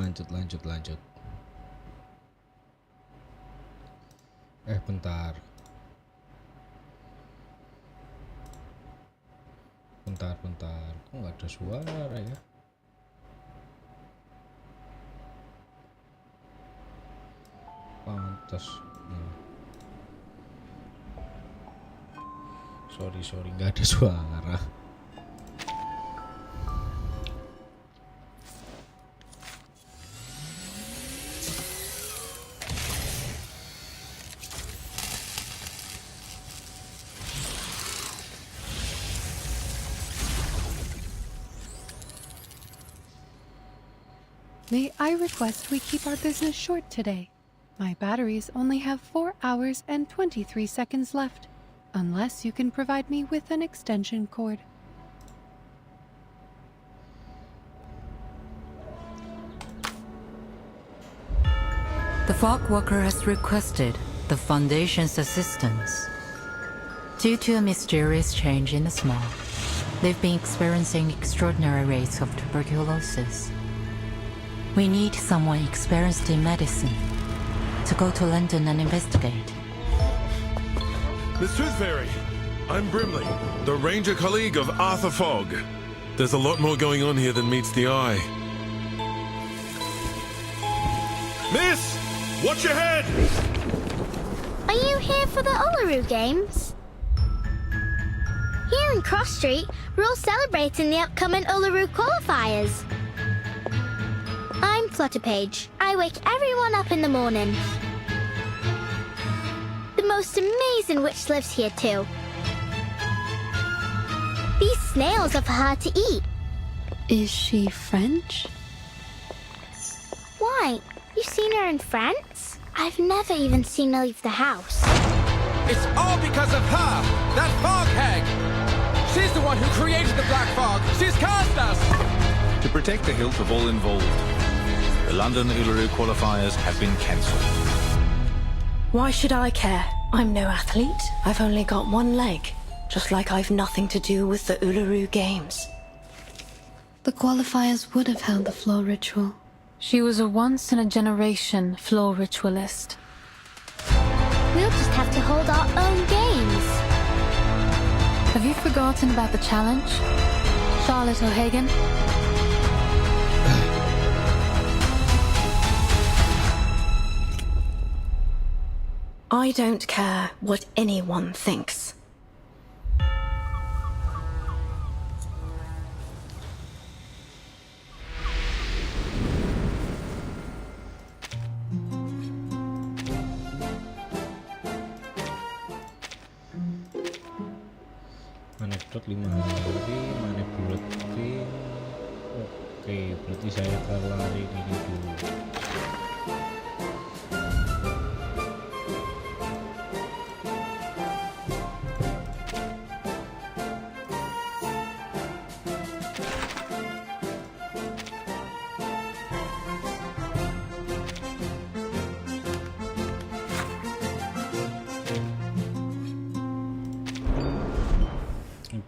Lanjut. Bentar. Kok nggak ada suara ya? Pantes. Sorry, nggak ada suara. May I request we keep our business short today? My batteries only have 4 hours and 23 seconds left, unless you can provide me with an extension cord. The fog worker has requested the Foundation's assistance. Due to a mysterious change in the smog, they've been experiencing extraordinary rates of tuberculosis. We need someone experienced in medicine to go to London and investigate. Miss Tooth Fairy, I'm Brimley, the ranger colleague of Arthur Fogg. There's a lot more going on here than meets the eye. Miss! Watch your head! Are you here for the Uluru Games? Here in Cross Street, we're all celebrating the upcoming Uluru qualifiers. I'm Flutterpage. I wake everyone up in the morning. The most amazing witch lives here too. These snails are for her to eat. Is she French? Why? You've seen her in France? I've never even seen her leave the house. It's all because of her! That fog hag! She's the one who created the black fog! She's cast us! To protect the health of all involved, the London Uluru qualifiers have been cancelled. Why should I care? I'm no athlete. I've only got one leg. Just like I've nothing to do with the Uluru Games. The qualifiers would have held the floor ritual. She was a once-in-a-generation floor ritualist. We'll just have to hold our own games. Have you forgotten about the challenge? Charlotte O'Hagan? I don't care what anyone thinks. Anekdot 5 hari, mana bulletin. Oke, berarti saya kelarin ini dulu.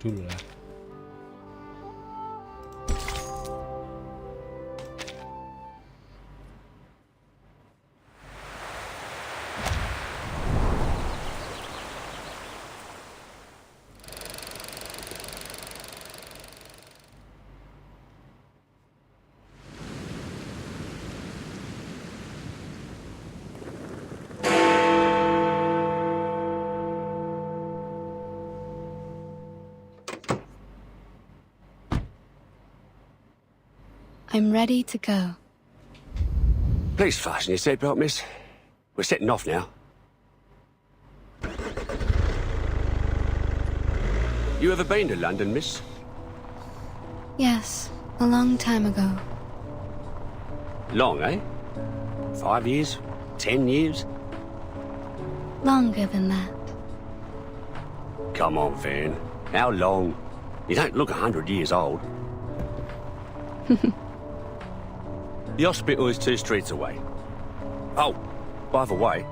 Dulu lah. I'm ready to go. Please fasten your seatbelt, miss. We're setting off now. You ever been to London, miss? Yes, a long time ago. Long, eh? 5 years? 10 years? Longer than that. Come on, Van. How long? You don't look 100 years old. The hospital is 2 streets away. Oh, by the way,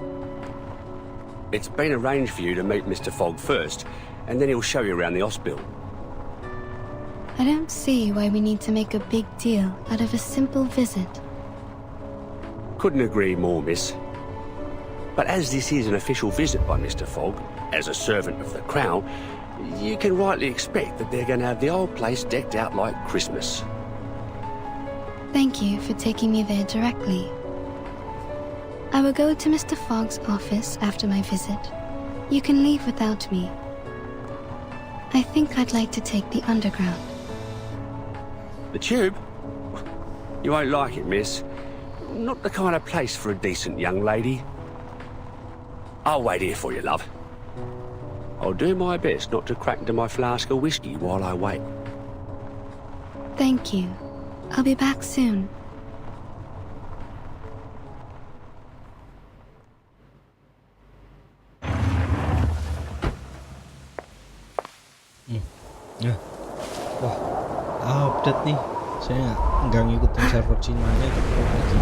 it's been arranged for you to meet Mr. Fogg first, and then he'll show you around the hospital. I don't see why we need to make a big deal out of a simple visit. Couldn't agree more, miss. But as this is an official visit by Mr. Fogg, as a servant of the Crown, you can rightly expect that they're going to have the whole place decked out like Christmas. Thank you for taking me there directly. I will go to Mr. Fogg's office after my visit. You can leave without me. I think I'd like to take the underground. The Tube? You won't like it, miss. Not the kind of place for a decent young lady. I'll wait here for you, love. I'll do my best not to crack into my flask of whiskey while I wait. Thank you. I'll be back soon. Ya. Wah, update nih. Saya nggak ngikutin server Cina-nya tapi lagi.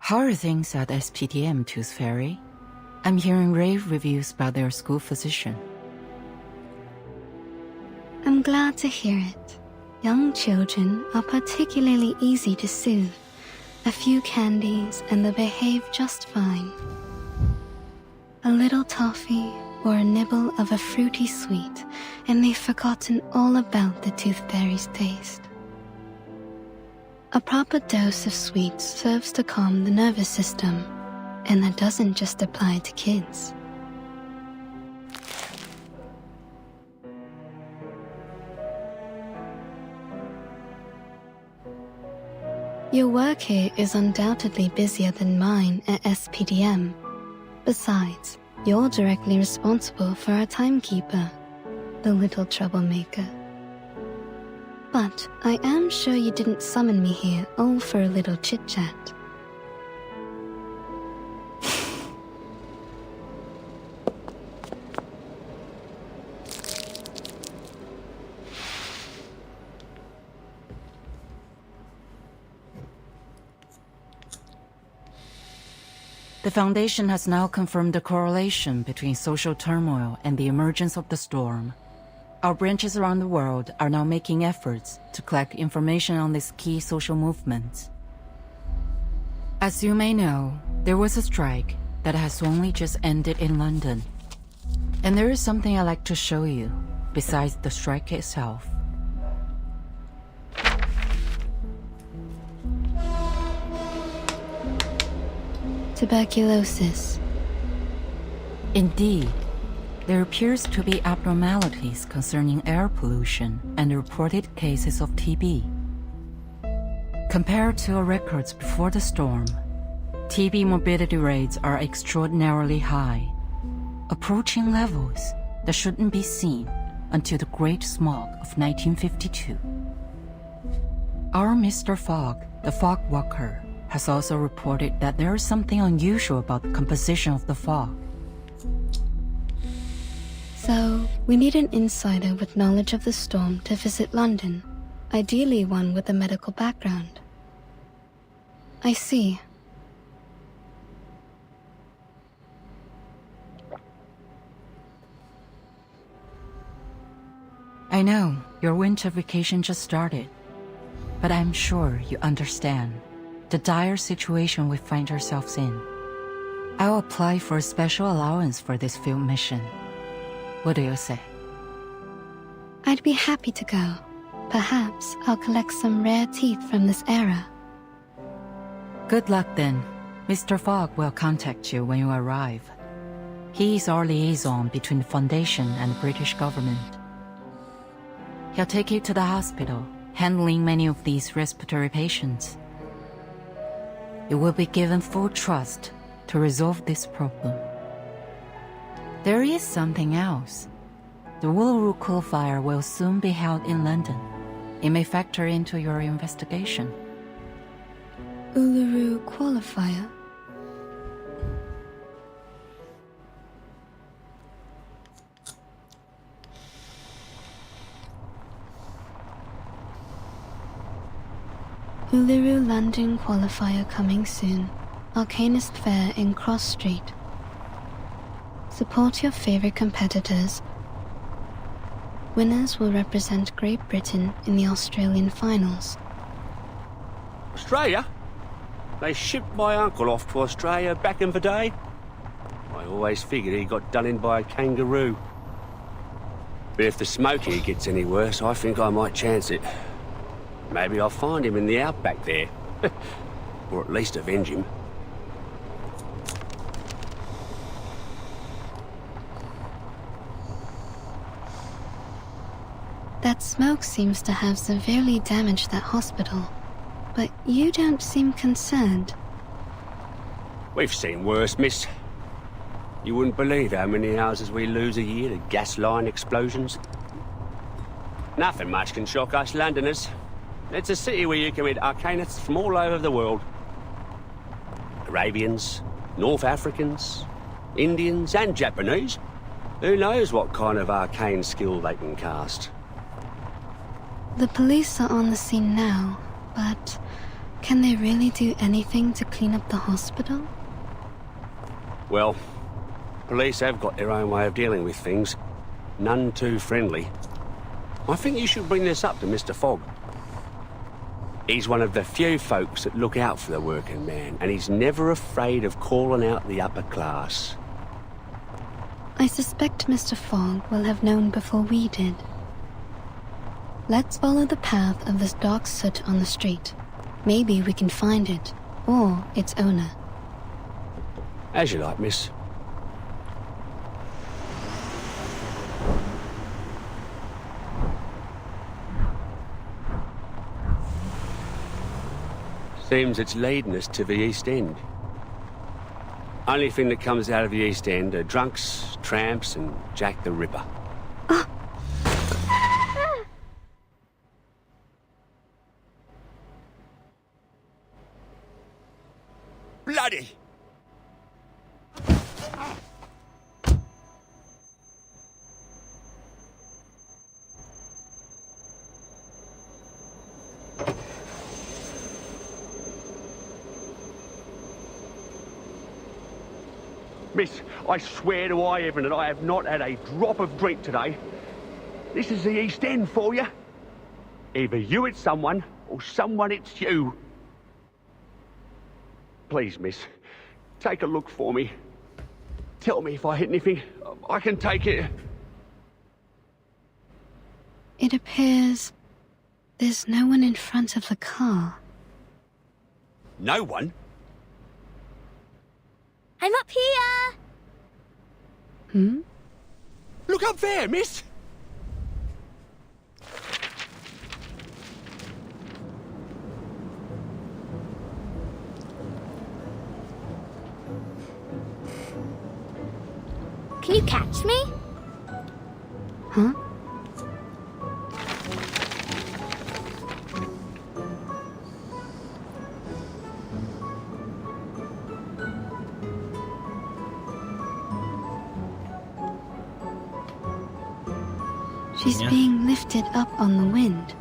How are things at SPDM, Tooth Fairy? I'm hearing rave reviews about their school physician. I'm glad to hear it. Young children are particularly easy to soothe. A few candies and they behave just fine. A little toffee or a nibble of a fruity sweet and they've forgotten all about the Tooth Fairy's taste. A proper dose of sweets serves to calm the nervous system, and that doesn't just apply to kids. Your work here is undoubtedly busier than mine at SPDM. Besides, you're directly responsible for our timekeeper, the little troublemaker. But I am sure you didn't summon me here all for a little chit-chat. The Foundation has now confirmed the correlation between social turmoil and the emergence of the storm. Our branches around the world are now making efforts to collect information on this key social movement. As you may know, there was a strike that has only just ended in London. And there is something I'd like to show you, besides the strike itself. Tuberculosis. Indeed. There appears to be abnormalities concerning air pollution and reported cases of TB. Compared to our records before the storm, TB morbidity rates are extraordinarily high, approaching levels that shouldn't be seen until the Great Smog of 1952. Our Mr. Fogg, the fog walker, has also reported that there is something unusual about the composition of the fog. So, we need an insider with knowledge of the storm to visit London, ideally one with a medical background. I see. I know, your winter vacation just started, but I'm sure you understand the dire situation we find ourselves in. I'll apply for a special allowance for this field mission. What do you say? I'd be happy to go. Perhaps I'll collect some rare teeth from this era. Good luck then. Mr. Fogg will contact you when you arrive. He is our liaison between the Foundation and the British government. He'll take you to the hospital, handling many of these respiratory patients. You will be given full trust to resolve this problem. There is something else. The Dulu qualifier will soon be held in London. It may factor into your investigation. Uluru qualifier? Uluru London qualifier coming soon. Arcanist Fair in Cross Street. Support your favorite competitors. Winners will represent Great Britain in the Australian finals. Australia? They shipped my uncle off to Australia back in the day. I always figured he got done in by a kangaroo. But if the smoky gets any worse, I think I might chance it. Maybe I'll find him in the outback there. Or at least avenge him. That smoke seems to have severely damaged that hospital. But you don't seem concerned. We've seen worse, miss. You wouldn't believe how many houses we lose a year to gas line explosions. Nothing much can shock us Londoners. It's a city where you can meet arcanists from all over the world. Arabians, North Africans, Indians and Japanese. Who knows what kind of arcane skill they can cast. The police are on the scene now, but can they really do anything to clean up the hospital? Well, police have got their own way of dealing with things. None too friendly. I think you should bring this up to Mr. Fogg. He's one of the few folks that look out for the working man, and he's never afraid of calling out the upper class. I suspect Mr. Fogg will have known before we did. Let's follow the path of this dark soot on the street. Maybe we can find it, or its owner. As you like, miss. Seems it's leading us to the East End. Only thing that comes out of the East End are drunks, tramps, and Jack the Ripper. Bloody! Miss, I swear to high heaven that I have not had a drop of drink today. This is the East End for you. Either you it's someone, or someone it's you. Please, miss, take a look for me. Tell me if I hit anything. I can take it. It appears there's no one in front of the car. No one? I'm up here! Hmm? Look up there, miss! Can you catch me? Huh? She's being lifted up on the wind.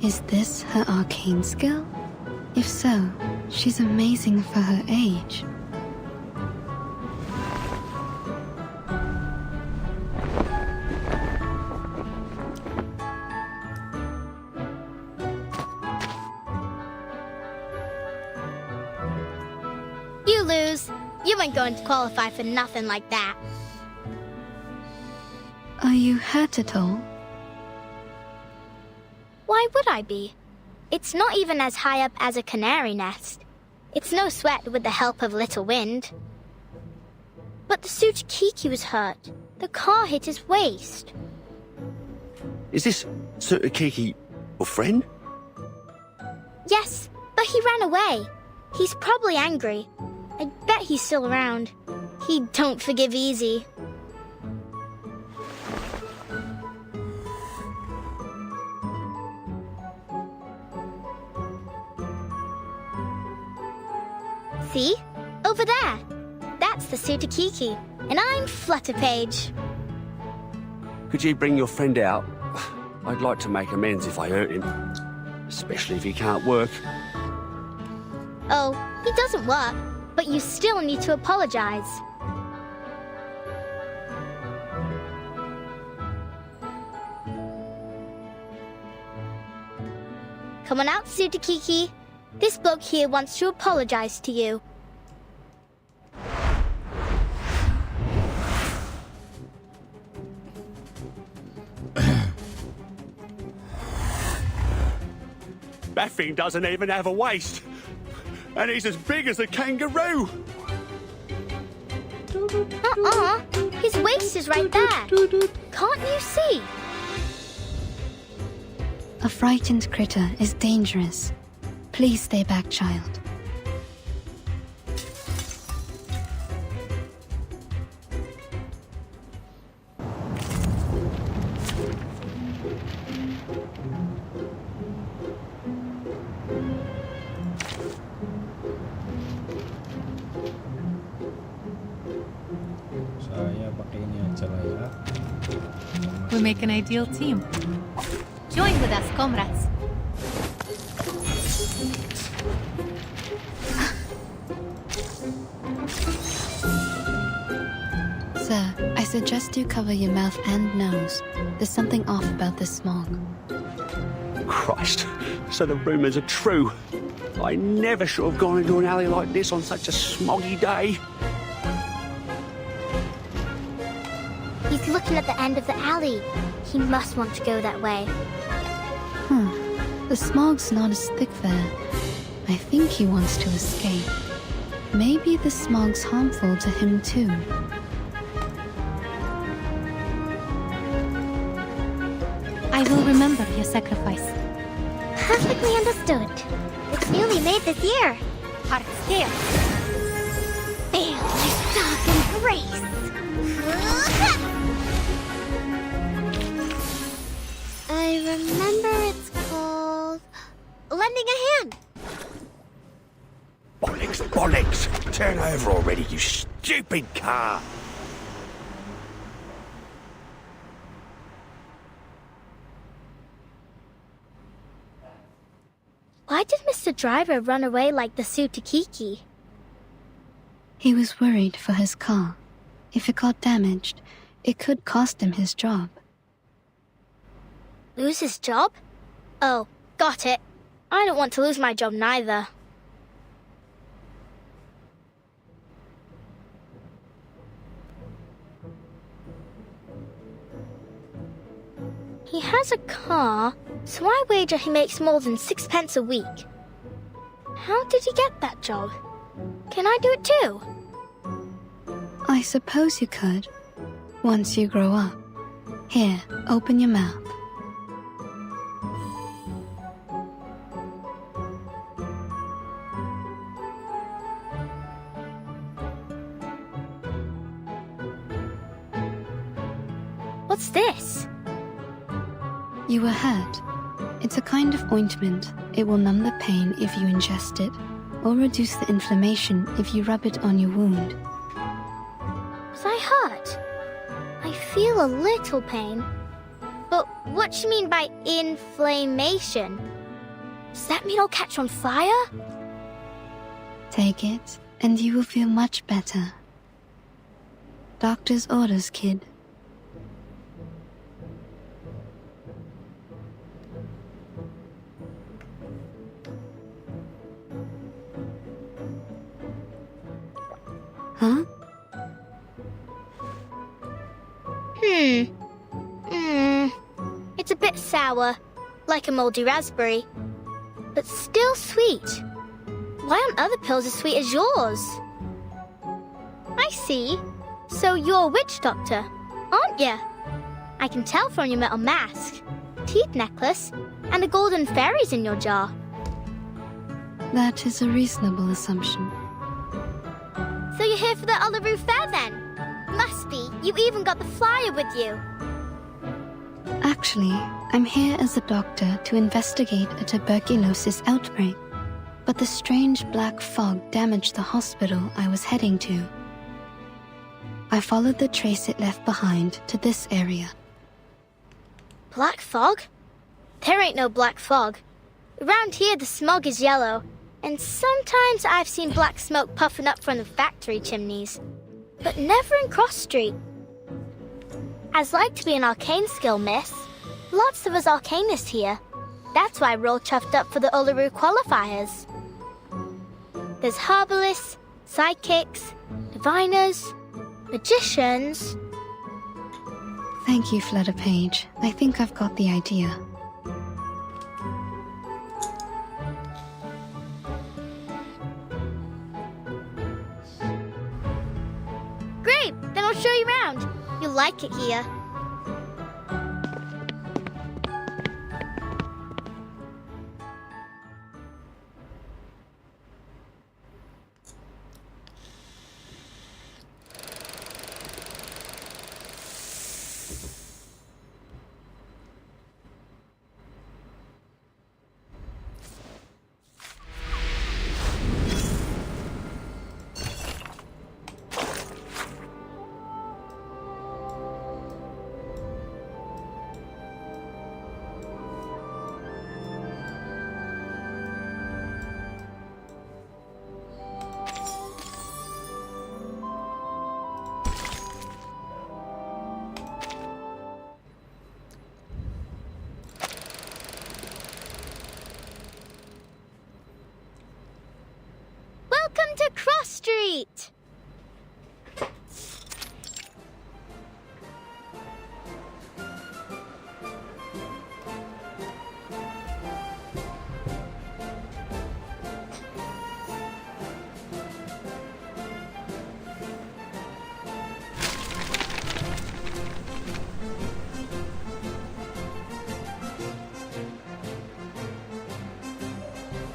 Is this her arcane skill? If so, she's amazing for her age. You lose. You weren't going to qualify for nothing like that. Are you hurt at all? Why would I be? It's not even as high up as a canary nest. It's no sweat with the help of little wind. But the Sociabuzz was hurt. The car hit his waist. Is this Sociabuzz your friend? Yes, but he ran away. He's probably angry. I bet he's still around. He don't forgive easy. See? Over there. That's the Sociabuzz, and I'm Flutterpage. Could you bring your friend out? I'd like to make amends if I hurt him. Especially if he can't work. Oh, he doesn't work, but you still need to apologize. Come on out, Sutakiki. This bloke here wants to apologize to you. That thing doesn't even have a waist. And he's as big as a kangaroo. His waist is right there. Can't you see? A frightened critter is dangerous. Please stay back, child. Saya pakai ini aja lah ya. We make an ideal team. Join with us, comrades. Sir, I suggest you cover your mouth and nose. There's something off about the smog. Christ, so the rumours are true. I never should have gone into an alley like this on such a smoggy day. He's looking at the end of the alley. He must want to go that way. The smog's not as thick there. I think he wants to escape. Maybe the smog's harmful to him too. I will remember your sacrifice. Perfectly understood. It's newly made this year. Heart still. Feel my dark embrace. I remember it's called lending a hand. Bollocks, bollocks! Turn over already, you stupid car! Why did Mr. Driver run away like the Sutakiki? He was worried for his car. If it got damaged, it could cost him his job. Lose his job? Oh, got it. I don't want to lose my job neither. He has a car, so I wager he makes more than 6 pence a week. How did he get that job? Can I do it too? I suppose you could, once you grow up. Here, open your mouth. What's this? You were hurt. It's a kind of ointment. It will numb the pain if you ingest it, or reduce the inflammation if you rub it on your wound. Was I hurt? I feel a little pain. But what do you mean by inflammation? Does that mean I'll catch on fire? Take it, and you will feel much better. Doctor's orders, kid. Huh? It's a bit sour, like a moldy raspberry, but still sweet. Why aren't other pills as sweet as yours? I see. So you're a witch doctor, aren't you? I can tell from your metal mask, teeth necklace, and the golden fairies in your jar. That is a reasonable assumption. So you're here for the Uluru Fair then? Must be. You even got the flyer with you. Actually, I'm here as a doctor to investigate a tuberculosis outbreak. But the strange black fog damaged the hospital I was heading to. I followed the trace it left behind to this area. Black fog? There ain't no black fog. Around here the smog is yellow, And sometimes I've seen black smoke puffing up from the factory chimneys, but never in Cross Street. I'd like to be an arcane skill, miss. Lots of us arcanists here. That's why we're all chuffed up for the Uluru qualifiers. There's herbalists, psychics, diviners, magicians. Thank you, Flutter Page. I think I've got the idea. Great! Then I'll show you around. You'll like it here. Welcome to Cross Street!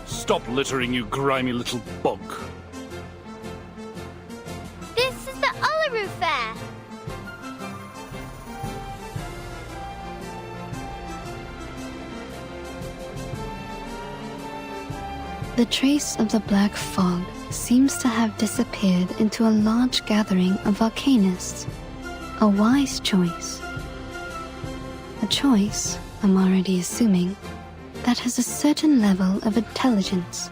Stop littering, you grimy little bug. This is the Uluru Fair. The trace of the black fog seems to have disappeared into a large gathering of arcanists. A wise choice. A choice, I'm already assuming, that has a certain level of intelligence.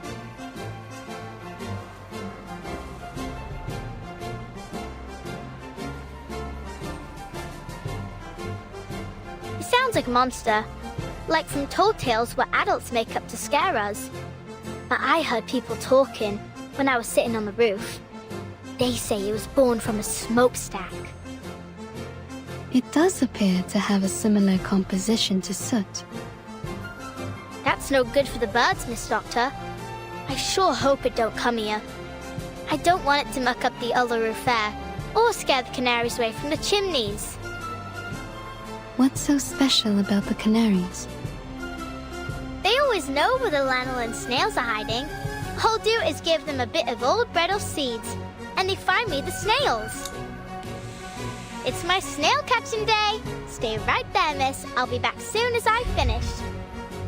He sounds like a monster, like from Tall Tales where adults make up to scare us. But I heard people talking when I was sitting on the roof. They say he was born from a smokestack. It does appear to have a similar composition to soot. That's no good for the birds, Miss Doctor. I sure hope it don't come here. I don't want it to muck up the Uluru Fair or scare the canaries away from the chimneys. What's so special about the canaries? They always know where the lanolin snails are hiding. All I'll do is give them a bit of old bread or seeds, and they find me the snails. It's my snail catching day. Stay right there, miss. I'll be back soon as I've finished.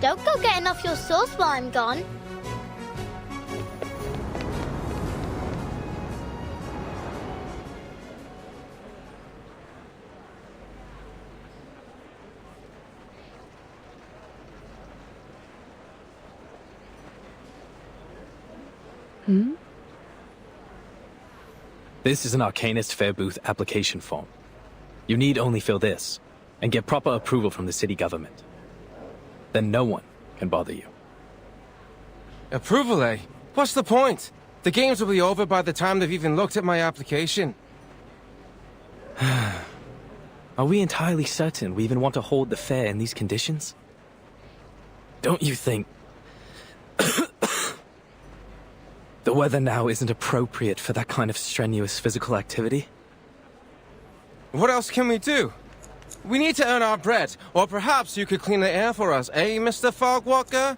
Don't go getting off your sauce while I'm gone. This is an Arcanist Fair Booth application form. You need only fill this, and get proper approval from the city government. Then no one can bother you. Approval, eh? What's the point? The games will be over by the time they've even looked at my application. Are we entirely certain we even want to hold the fair in these conditions? Don't you think the weather now isn't appropriate for that kind of strenuous physical activity? What else can we do? We need to earn our bread, or perhaps you could clean the air for us, eh, Mr. Fogwalker?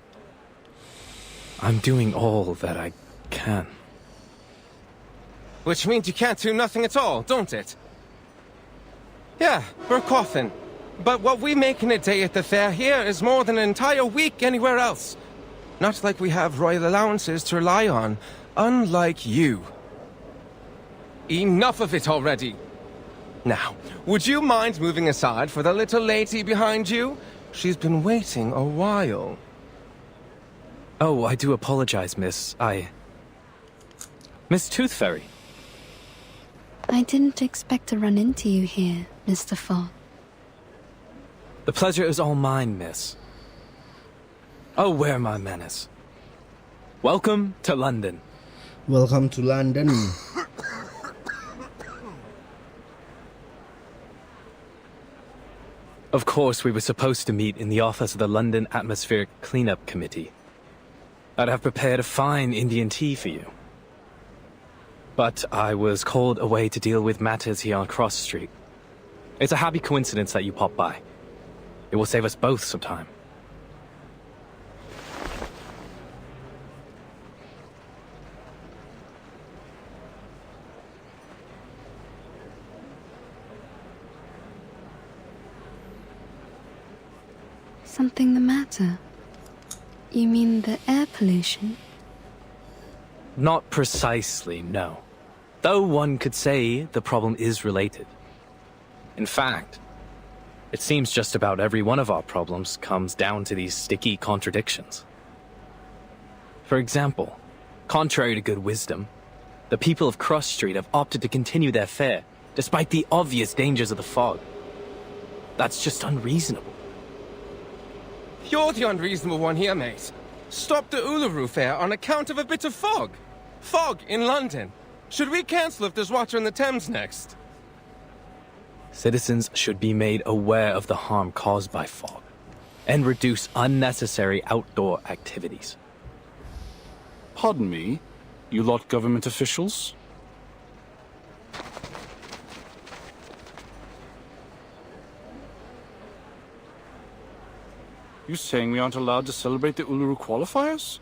I'm doing all that I can. Which means you can't do nothing at all, don't it? Yeah, we're coughing. But what we make in a day at the fair here is more than an entire week anywhere else. Not like we have royal allowances to rely on, unlike you. Enough of it already. Now, would you mind moving aside for the little lady behind you? She's been waiting a while. Oh, I do apologize, miss. Miss Tooth Fairy. I didn't expect to run into you here, Mr. Fogg. The pleasure is all mine, miss. Oh, where my menace. Welcome to London. Welcome to London. Of course, we were supposed to meet in the office of the London Atmospheric Cleanup Committee. I'd have prepared a fine Indian tea for you. But I was called away to deal with matters here on Cross Street. It's a happy coincidence that you popped by. It will save us both some time. Something the matter? You mean the air pollution? Not precisely, no. Though one could say the problem is related. In fact, it seems just about every one of our problems comes down to these sticky contradictions. For example, contrary to good wisdom, the people of Cross Street have opted to continue their fare, despite the obvious dangers of the fog. That's just unreasonable. You're the unreasonable one here, mate. Stop the Uluru Fair on account of a bit of fog. Fog in London. Should we cancel if there's water in the Thames next? Citizens should be made aware of the harm caused by fog, and reduce unnecessary outdoor activities. Pardon me, you lot government officials? You saying we aren't allowed to celebrate the Uluru qualifiers?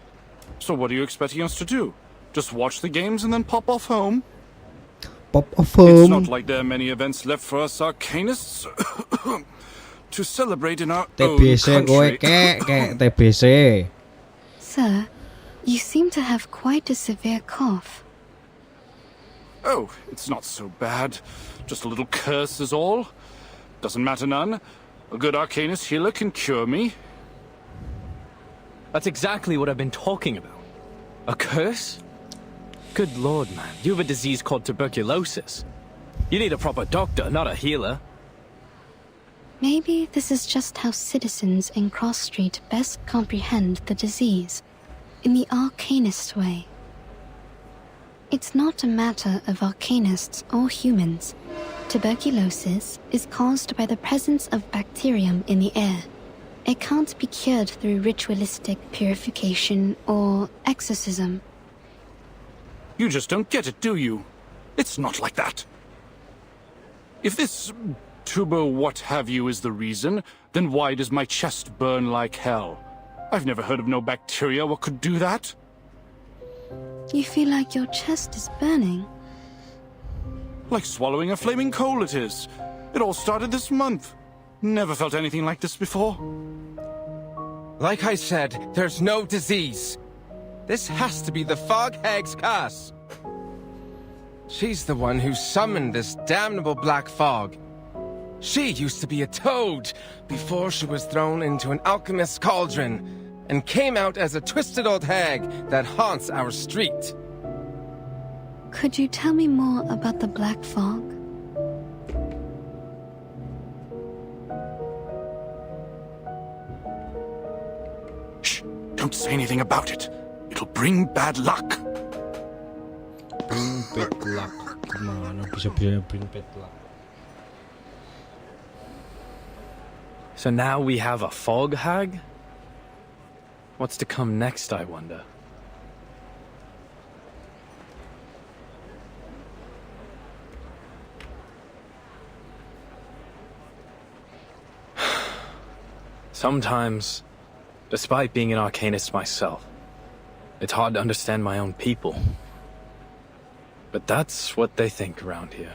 So what are you expecting us to do? Just watch the games and then pop off home? Pop off home? It's not like there are many events left for us arcanists to celebrate in our own country. TBC. Sir, you seem to have quite a severe cough. Oh, it's not so bad. Just a little curse is all. Doesn't matter none. A good arcanist healer can cure me. That's exactly what I've been talking about. A curse? Good lord, man. You have a disease called tuberculosis. You need a proper doctor, not a healer. Maybe this is just how citizens in Cross Street best comprehend the disease, in the arcanist way. It's not a matter of arcanists or humans. Tuberculosis is caused by the presence of bacterium in the air. It can't be cured through ritualistic purification or exorcism. You just don't get it, do you? It's not like that. If this tuber what have you is the reason, then why does my chest burn like hell? I've never heard of no bacteria what could do that. You feel like your chest is burning? Like swallowing a flaming coal it is. It all started this month. Never felt anything like this before. Like I said, there's no disease. This has to be the Fog Hag's curse. She's the one who summoned this damnable black fog. She used to be a toad before she was thrown into an alchemist's cauldron and came out as a twisted old hag that haunts our street. Could you tell me more about the black fog? Shh! Don't say anything about it. It'll bring bad luck. Bring bad luck. Gimana bisa-bisa bring bad luck? So now we have a fog hag? What's to come next, I wonder? Sometimes, despite being an arcanist myself, it's hard to understand my own people. But that's what they think around here.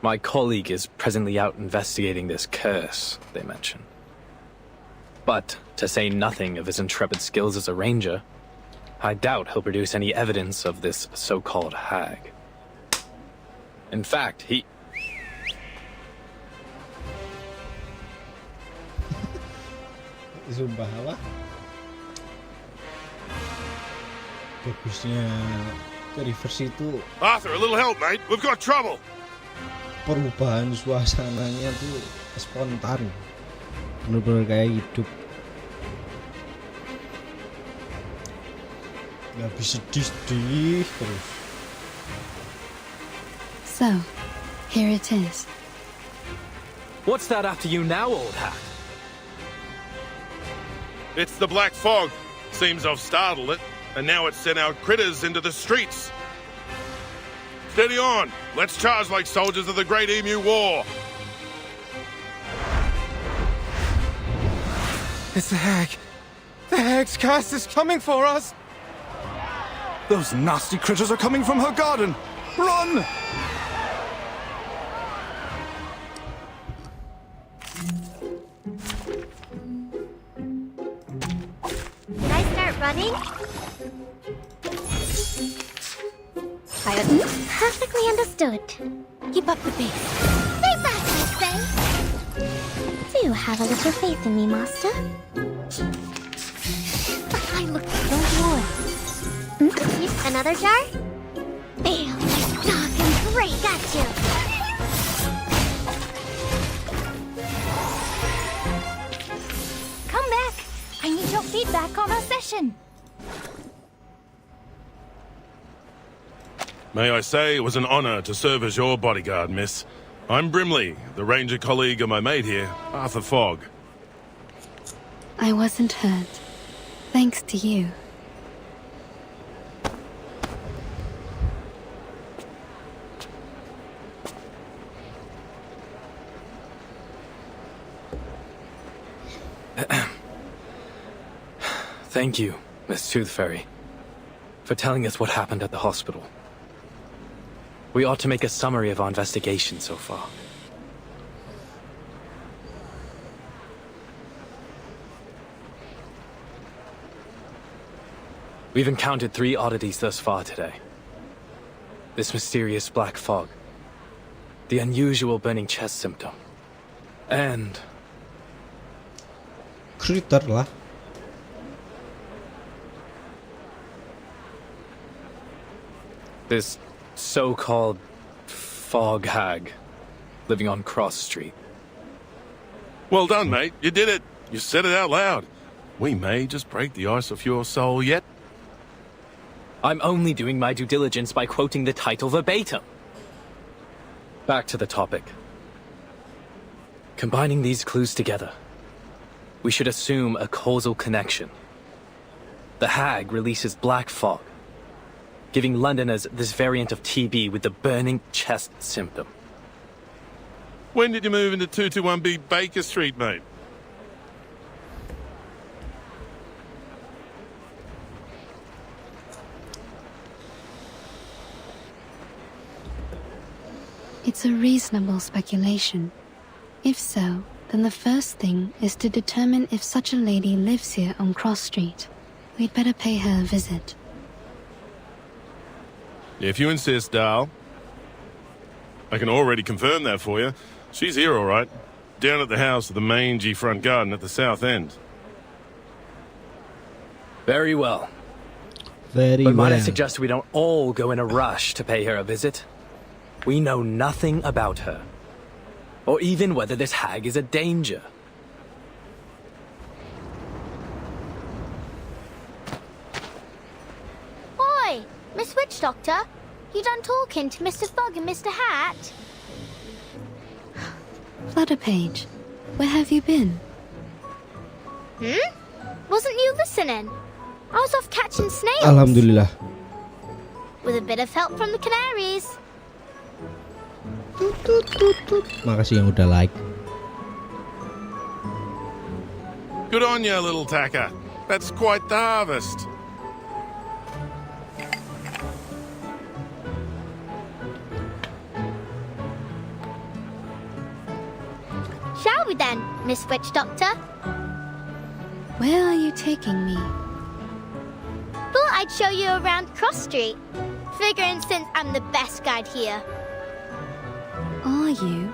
My colleague is presently out investigating this curse they mention. But, to say nothing of his intrepid skills as a ranger, I doubt he'll produce any evidence of this so-called hag. In fact, he... Sumpah apa? Bagusnya ke Reverse itu Arthur, a little help, mate. We've got trouble. perubahan suasananya tuh spontan, bener-bener kayak hidup, nggak bisa sedih terus. So, here it is. What's that after you now, old hat? It's the black fog. Seems I've startled it, and now it's sent out critters into the streets. Steady on. Let's charge like soldiers of the Great Emu War. It's the hag. The hag's curse is coming for us. Those nasty critters are coming from her garden. Run! Did I start running? Perfectly understood. Keep up the pace. Stay back, I say. Do have a little faith in me, Master. But I look so warm. Another jar? Feel like dog and break at you. Come back. I need your feedback on our session. May I say it was an honor to serve as your bodyguard, miss. I'm Brimley, the ranger colleague of my mate here, Arthur Fogg. I wasn't hurt, thanks to you. Thank you, Miss Tooth Fairy, for telling us what happened at the hospital. We ought to make a summary of our investigation so far. We've encountered 3 oddities thus far today. This mysterious black fog, the unusual burning chest symptom, and... Critter lah. this so-called fog hag living on Cross Street. Well done, mate. You did it. You said it out loud. We may just break the ice of your soul yet. I'm only doing my due diligence by quoting the title verbatim. Back to the topic. Combining these clues together, we should assume a causal connection. The hag releases black fog, giving Londoners this variant of TB with the burning chest symptom. When did you move into 221B Baker Street, mate? It's a reasonable speculation. If so, then the first thing is to determine if such a lady lives here on Cross Street. We'd better pay her a visit. If you insist, Dal. I can already confirm that for you. She's here, all right. Down at the house of the mangy front garden at the south end. Very well. Very but might I well. suggest we don't all go in a rush to pay her a visit? We know nothing about her, or even whether this hag is a danger. Oi, Miss Witch Doctor, you done talking to Mr. Fogg and Mr. Hat? Flutterpage, where have you been? Wasn't you listening? I was off catching snails. Alhamdulillah. With a bit of help from the canaries. Makasih yang udah like. Good on you, little tacker. That's quite the harvest. Shall we then, Miss Witch Doctor? Where are you taking me? Thought I'd show you around Cross Street. Figuring since I'm the best guide here. Are you?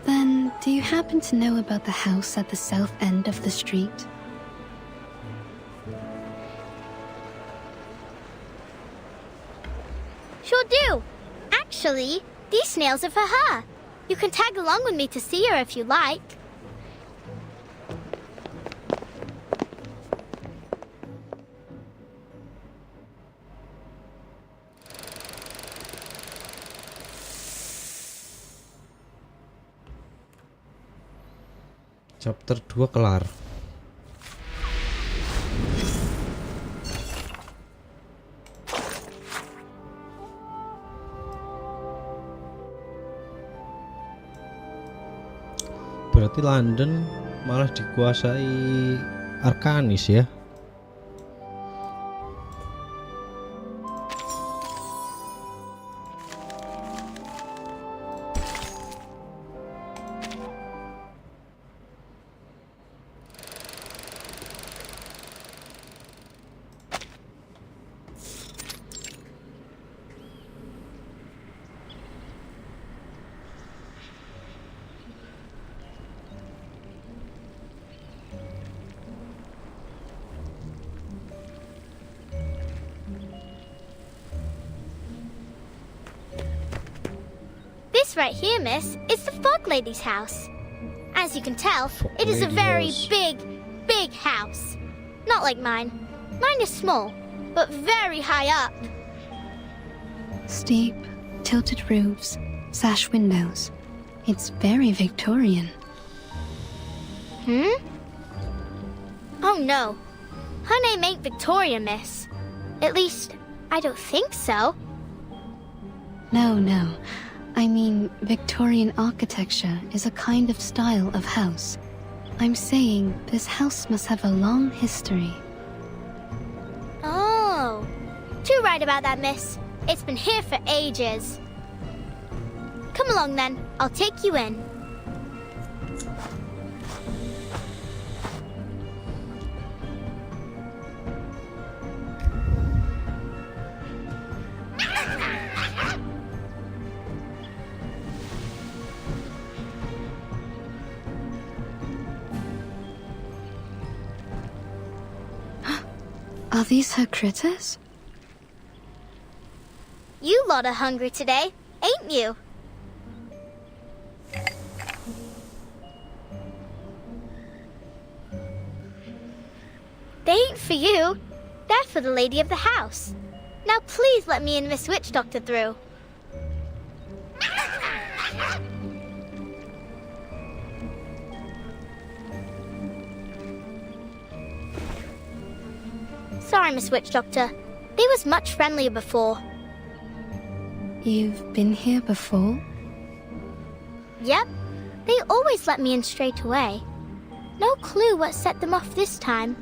Then, do you happen to know about the house at the south end of the street? Actually, these snails are for her. You can tag along with me to see her if you like. Chapter 2 kelar. Berarti London malah dikuasai Arkanis ya. This right here, miss, is the Fog Lady's house. As you can tell, it is a very big house. Not like mine. Mine is small, but very high up. Steep, tilted roofs, sash windows. It's very Victorian. Oh no. Her name ain't Victoria, miss. At least, I don't think so. No. I mean, Victorian architecture is a kind of style of house. I'm saying this house must have a long history. Oh. Too right about that, miss. It's been here for ages. Come along then. I'll take you in. Are these her critters? You lot are hungry today, ain't you? They ain't for you. They're for the lady of the house. Now please let me and Miss Witch Doctor through. Sorry, Miss Witch Doctor. They was much friendlier before. You've been here before? Yep. They always let me in straight away. No clue what set them off this time.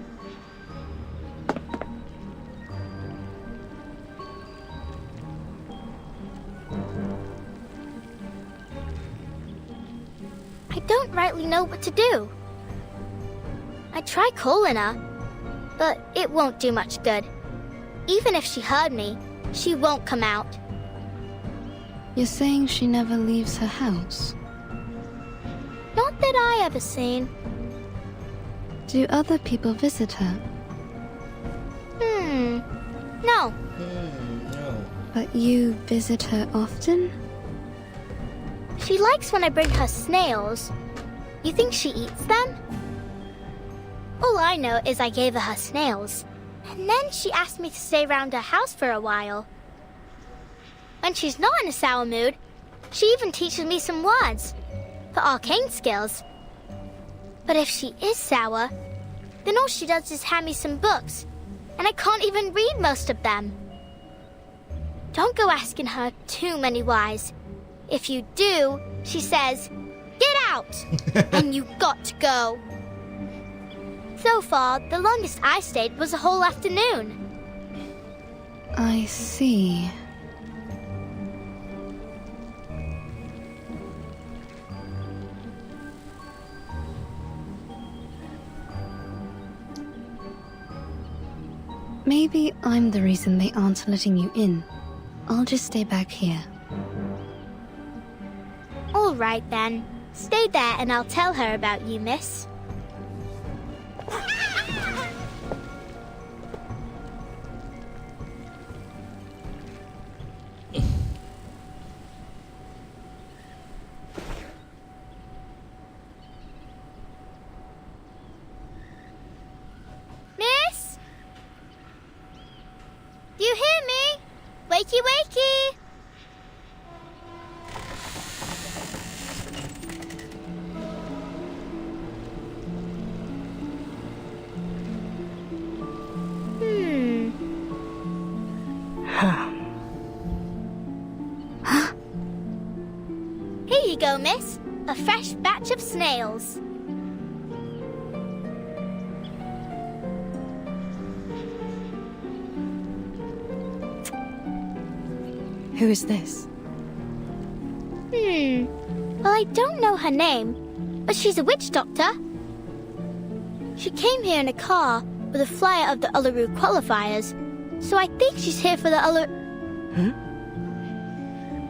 I don't rightly know what to do. I try calling her, but it won't do much good. Even if she heard me, she won't come out. You're saying she never leaves her house? Not that I ever seen. Do other people visit her? No. No. But you visit her often? She likes when I bring her snails. You think she eats them? All I know is I gave her snails, and then she asked me to stay around her house for a while. When she's not in a sour mood, she even teaches me some words for arcane skills. But if she is sour, then all she does is hand me some books, and I can't even read most of them. Don't go asking her too many whys. If you do, she says, "Get out!" and you got to go. So far, the longest I stayed was a whole afternoon. I see. Maybe I'm the reason they aren't letting you in. I'll just stay back here. All right, then. Stay there and I'll tell her about you, miss. Wakey, wakey! Here you go, miss. A fresh batch of snails. Who is this? Well, I don't know her name, but she's a witch doctor. She came here in a car with a flyer of the Uluru qualifiers, so I think she's here for the Uluru...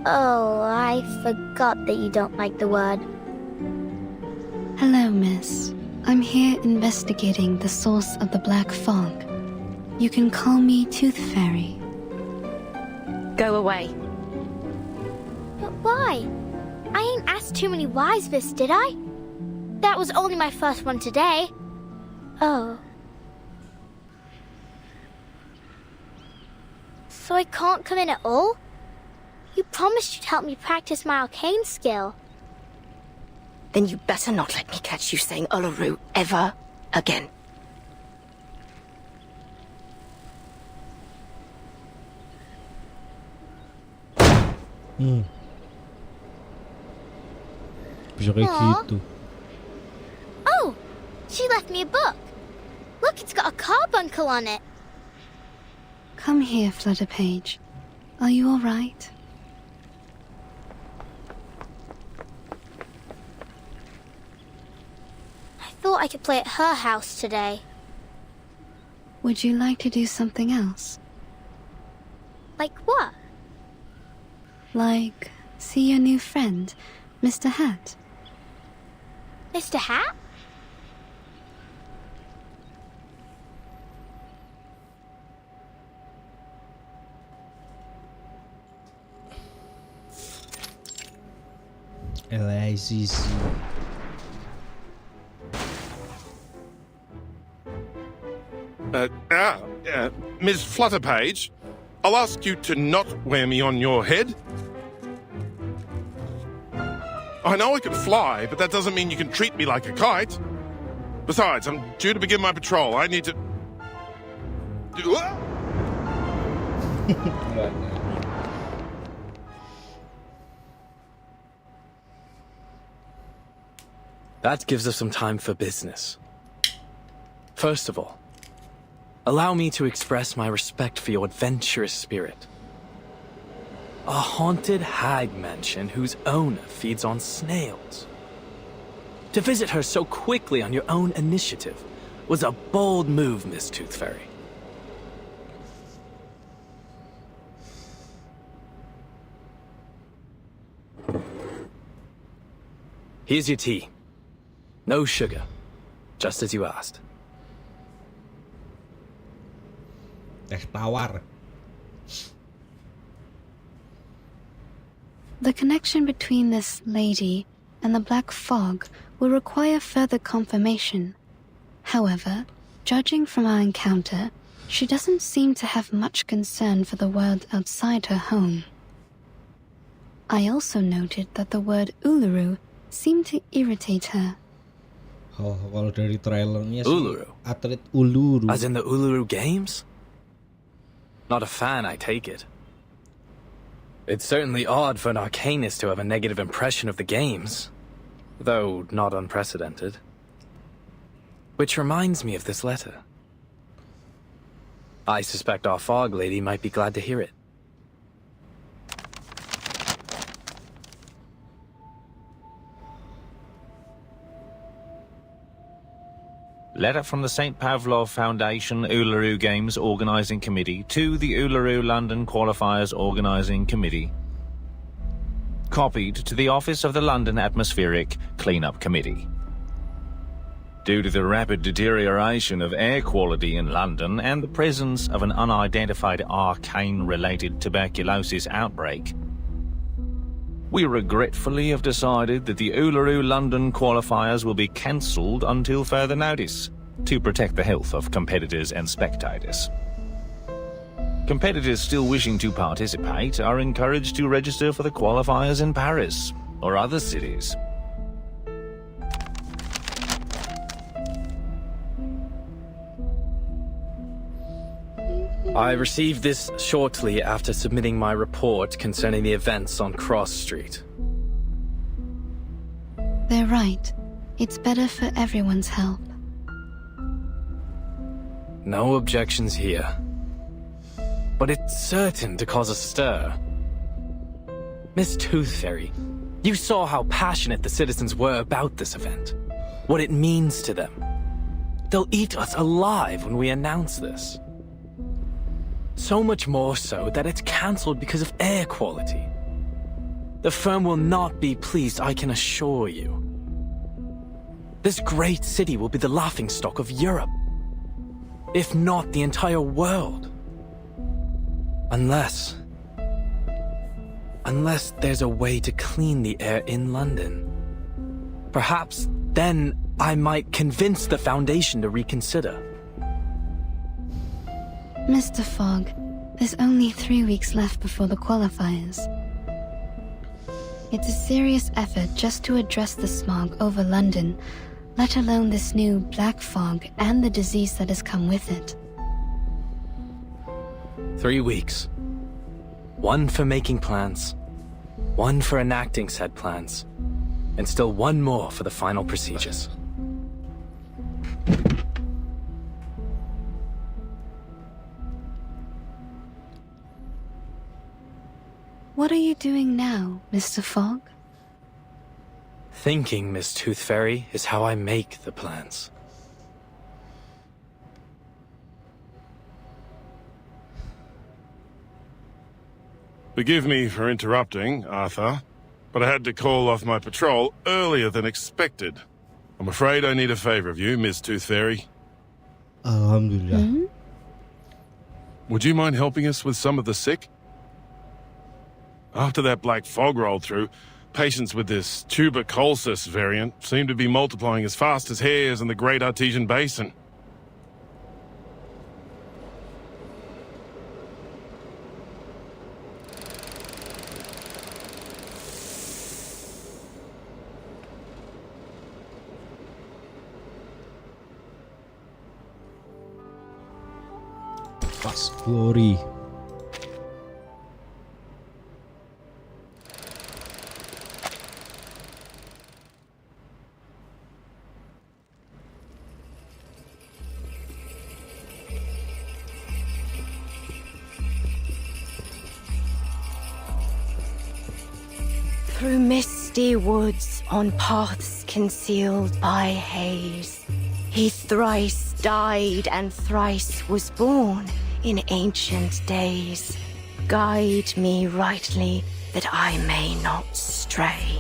Oh, I forgot that you don't like the word. Hello, miss. I'm here investigating the source of the black fog. You can call me Tooth Fairy. Go away. But why? I ain't asked too many whys, Vis, did I? That was only my first one today. Oh. So I can't come in at all? You promised you'd help me practice my arcane skill. Then you better not let me catch you saying Uluru ever again. Bisa kayak gitu. Oh, she left me a book. Look, it's got a carbuncle on it. Come here, Flutterpage. Are you all right? I thought I could play at her house today. Would you like to do something else? Like what? Like, see your new friend, Mr. Hat? Mr. Hat? LICC. Ms. Flutterpage, I'll ask you to not wear me on your head. I know I can fly, but that doesn't mean you can treat me like a kite. Besides, I'm due to begin my patrol. I need to... That gives us some time for business. First of all, allow me to express my respect for your adventurous spirit. A haunted hag mansion whose owner feeds on snails. To visit her so quickly on your own initiative was a bold move, Miss Tooth Fairy. Here's your tea. No sugar, just as you asked. Teh tawar. The connection between this lady and the black fog will require further confirmation. However, judging from our encounter, she doesn't seem to have much concern for the world outside her home. I also noted that the word Uluru seemed to irritate her. Oh, kalau dari trailernya Uluru? sih atlet Uluru. As in the Uluru Games? Not a fan, I take it. It's certainly odd for an arcanist to have a negative impression of the games, though not unprecedented. Which reminds me of this letter. I suspect our fog lady might be glad to hear it. Letter from the St. Pavlov Foundation Uluru Games Organising Committee to the Uluru London Qualifiers Organising Committee. Copied to the Office of the London Atmospheric Cleanup Committee. Due to the rapid deterioration of air quality in London and the presence of an unidentified arcane-related tuberculosis outbreak, we regretfully have decided that the Uluru London qualifiers will be cancelled until further notice, to protect the health of competitors and spectators. Competitors still wishing to participate are encouraged to register for the qualifiers in Paris or other cities. I received this shortly after submitting my report concerning the events on Cross Street. They're right. It's better for everyone's help. No objections here. But it's certain to cause a stir. Miss Tooth Fairy, you saw how passionate the citizens were about this event. What it means to them. They'll eat us alive when we announce this. So much more so that it's cancelled because of air quality. The firm will not be pleased, I can assure you. This great city will be the laughingstock of Europe, if not the entire world. Unless there's a way to clean the air in London. Perhaps then I might convince the Foundation to reconsider. Mr. Fogg, there's only 3 weeks left before the qualifiers. It's a serious effort just to address the smog over London, let alone this new black fog and the disease that has come with it. 3 weeks. 1 for making plans, 1 for enacting said plans, and still 1 more for the final procedures. What are you doing now, Mr. Fogg? Thinking, Miss Tooth Fairy, is how I make the plans. Forgive me for interrupting, Arthur, but I had to call off my patrol earlier than expected. I'm afraid I need a favor of you, Miss Tooth Fairy. Alhamdulillah. Would you mind helping us with some of the sick? After that black fog rolled through, patients with this tuberculosis variant seem to be multiplying as fast as hares in the Great Artesian Basin. Pas Glory. Through misty woods, on paths concealed by haze, he thrice died and thrice was born in ancient days. Guide me rightly, that I may not stray.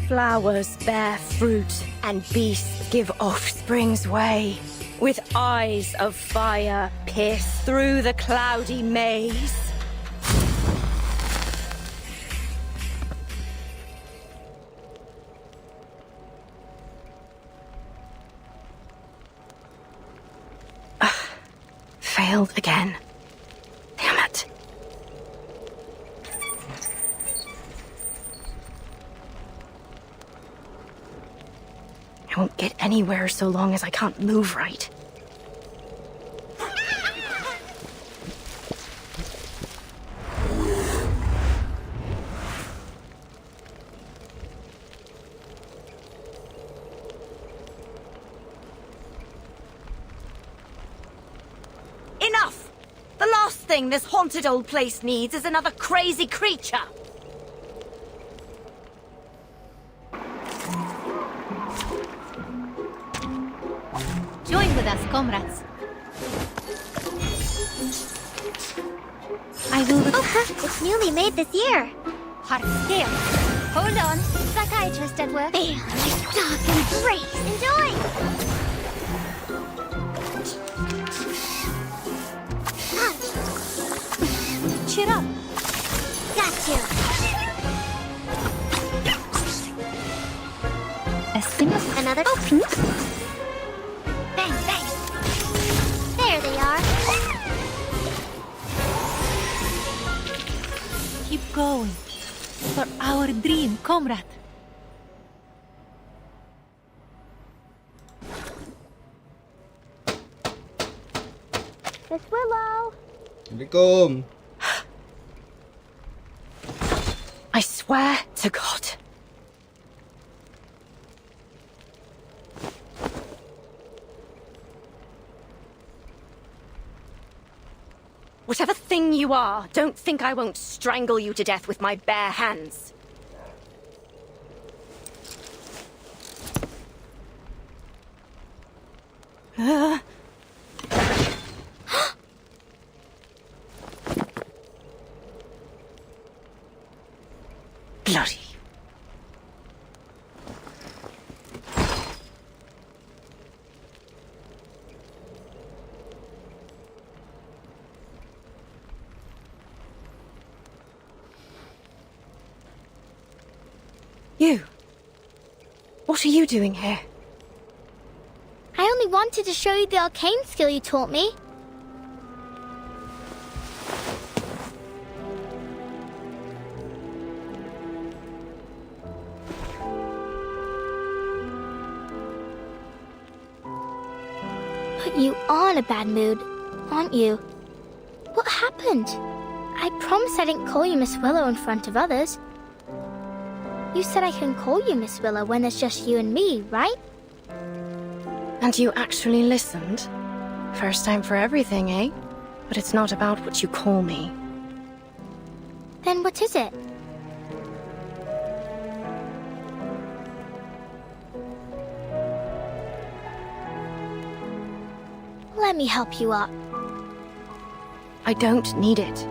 Flowers bear fruit, and beasts give offspring's way. With eyes of fire, pierce through the cloudy maze. Failed again. Damn it. I won't get anywhere so long as I can't move right. Enough! The last thing this haunted old place needs is another crazy creature! Join with us, comrades. I will... Oh, it's newly made this year. Heart scale. Hold on. Psychiatrist at work. There, like dark and great. Enjoy! it up. Got you. Another. Bang, bang. There they are. Keep going. For our dream, comrade. Miss Willow. Assalamualaikum. I swear to God. Whatever thing you are, don't think I won't strangle you to death with my bare hands. Bloody. You. What are you doing here? I only wanted to show you the arcane skill you taught me. But you are in a bad mood, aren't you? What happened? I promised I didn't call you Miss Willow in front of others. You said I can call you Miss Willow when it's just you and me, right? And you actually listened? First time for everything, eh? But it's not about what you call me. Then what is it? Let me help you up. I don't need it.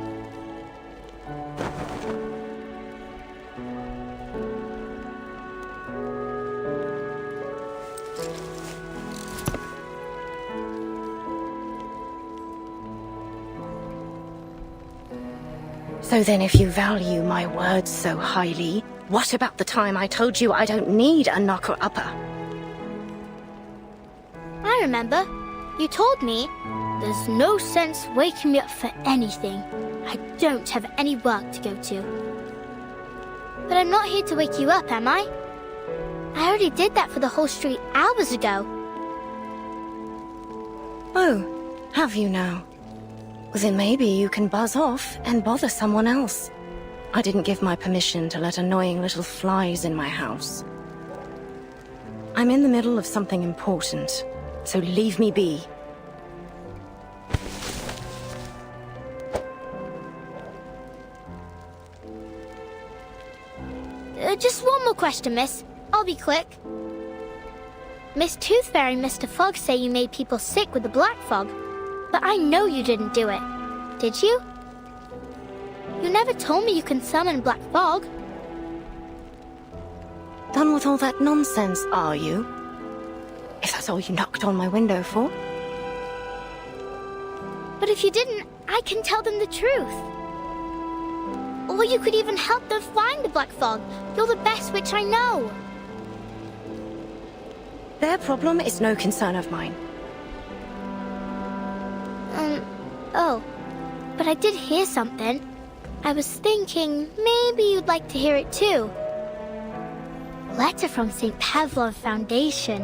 So then if you value my words so highly, what about the time I told you I don't need a knocker-upper? I remember. You told me, there's no sense waking me up for anything. I don't have any work to go to. But I'm not here to wake you up, am I? I already did that for the whole street hours ago. Oh, have you now? Well, then maybe you can buzz off and bother someone else. I didn't give my permission to let annoying little flies in my house. I'm in the middle of something important, so leave me be. Just one more question, miss. I'll be quick. Miss Tooth Fairy and Mr. Fog say you made people sick with the black fog, but I know you didn't do it. Did you? You never told me you can summon black fog. Done with all that nonsense, are you? If that's all you knocked on my window for. But if you didn't, I can tell them the truth. Or you could even help them find the black fog. You're the best witch I know. Their problem is no concern of mine. Oh. But I did hear something. I was thinking maybe you'd like to hear it too. Letter from St. Pavlov Foundation.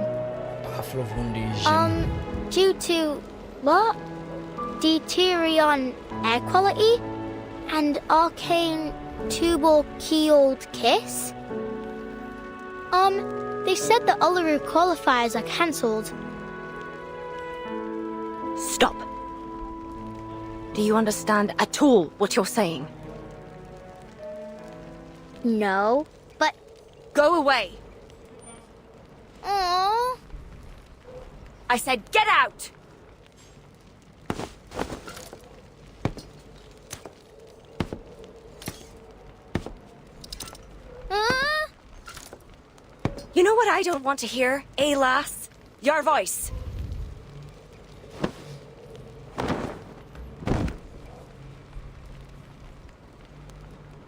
Pavlov Foundation. Due to, what? Deterion air quality? And arcane tubal keeled kiss? They said the Uluru qualifiers are cancelled. Stop. Do you understand at all what you're saying? No, but... Go away. Aww. I said get out! You know what I don't want to hear, eh, lass? Your voice.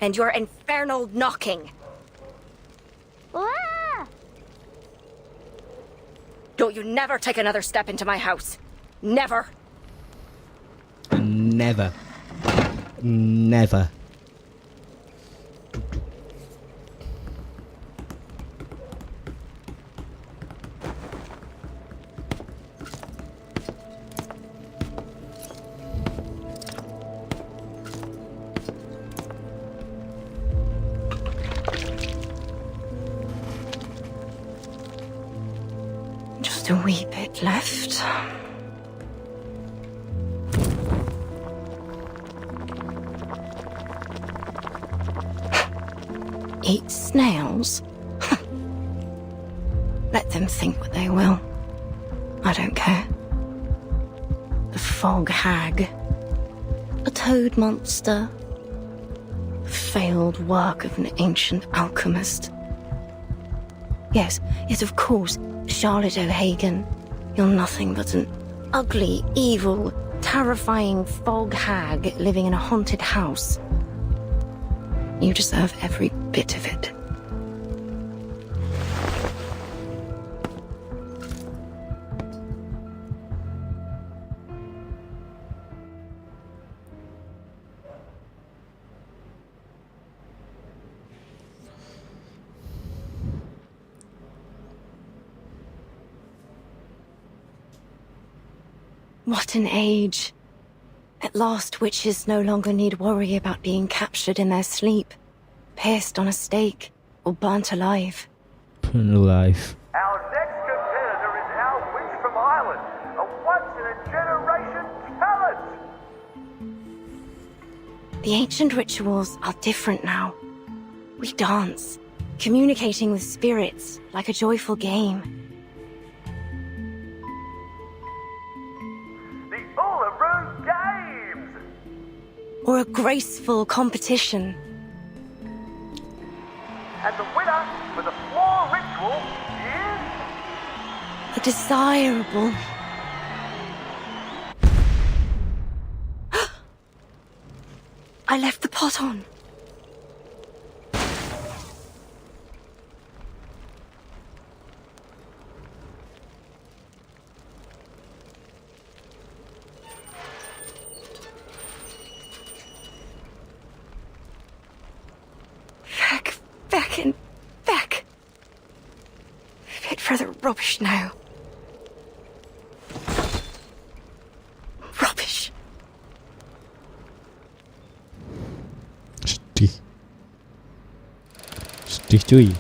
and your infernal knocking. Ah! Don't you never take another step into my house. Never. Never. Never. Just a wee bit left. Eat snails? Let them think what they will. I don't care. A fog hag. A toad monster. Failed work of an ancient alchemist. Yes, of course, Charlotte O'Hagan. You're nothing but an ugly, evil, terrifying fog hag living in a haunted house. You deserve every bit of it. What an age. At last, witches no longer need worry about being captured in their sleep, pierced on a stake, or burnt alive. Burnt alive. Our next competitor is our witch from Ireland, a once-in-a-generation talent! The ancient rituals are different now. We dance, communicating with spirits like a joyful game. The Uluru Games! Or a graceful competition. And the winner for the floor ritual is... A desirable... I left the pot on. Back. Fit for the rubbish now. Rubbish. Sedih cuy.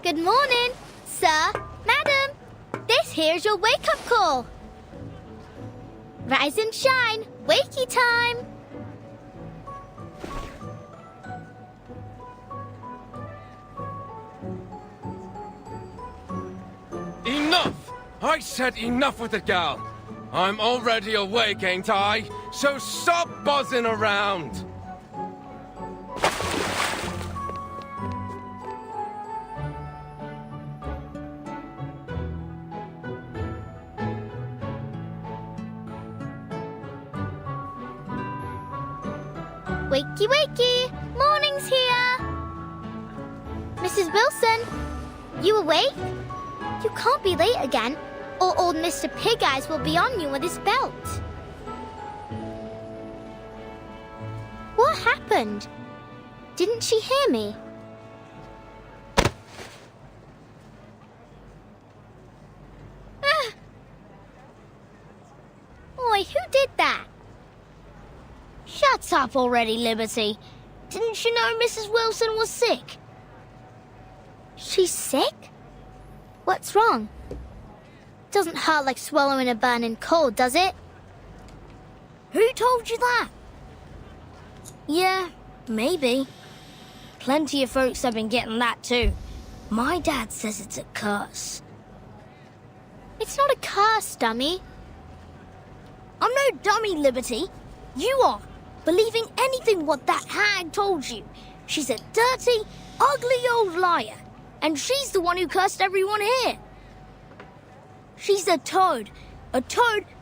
Good morning, sir, madam. This here's your wake-up call. Rise and shine, wakey time. Enough! I said enough with the gal. I'm already awake, ain't I? So stop buzzing around. Wakey, wakey! Morning's here! Mrs. Wilson, you awake? You can't be late again, or old Mr. Pig Eyes will be on you with his belt. What happened? Didn't she hear me? Oi, who did that? Shut up already, Liberty. Didn't you know Mrs. Wilson was sick? She's sick? What's wrong? Doesn't hurt like swallowing a burning coal, does it? Who told you that? Yeah, maybe. Plenty of folks have been getting that too. My dad says it's a curse. It's not a curse, dummy. I'm no dummy, Liberty. You are, believing anything what that hag told you. She's a dirty, ugly old liar, and she's the one who cursed everyone here. She's a toad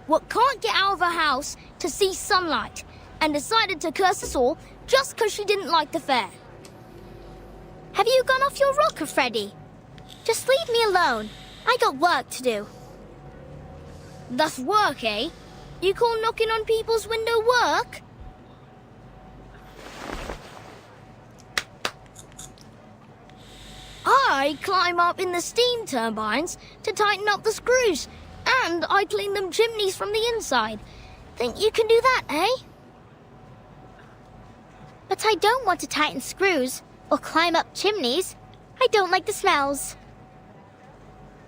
what can't get out of her house to see sunlight, and decided to curse us all just 'cause she didn't like the fair. Have you gone off your rocker, Freddy? Just leave me alone. I got work to do. That's work, eh? You call knocking on people's window work? I climb up in the steam turbines to tighten up the screws, and I clean them chimneys from the inside. Think you can do that, eh? But I don't want to tighten screws or climb up chimneys. I don't like the smells.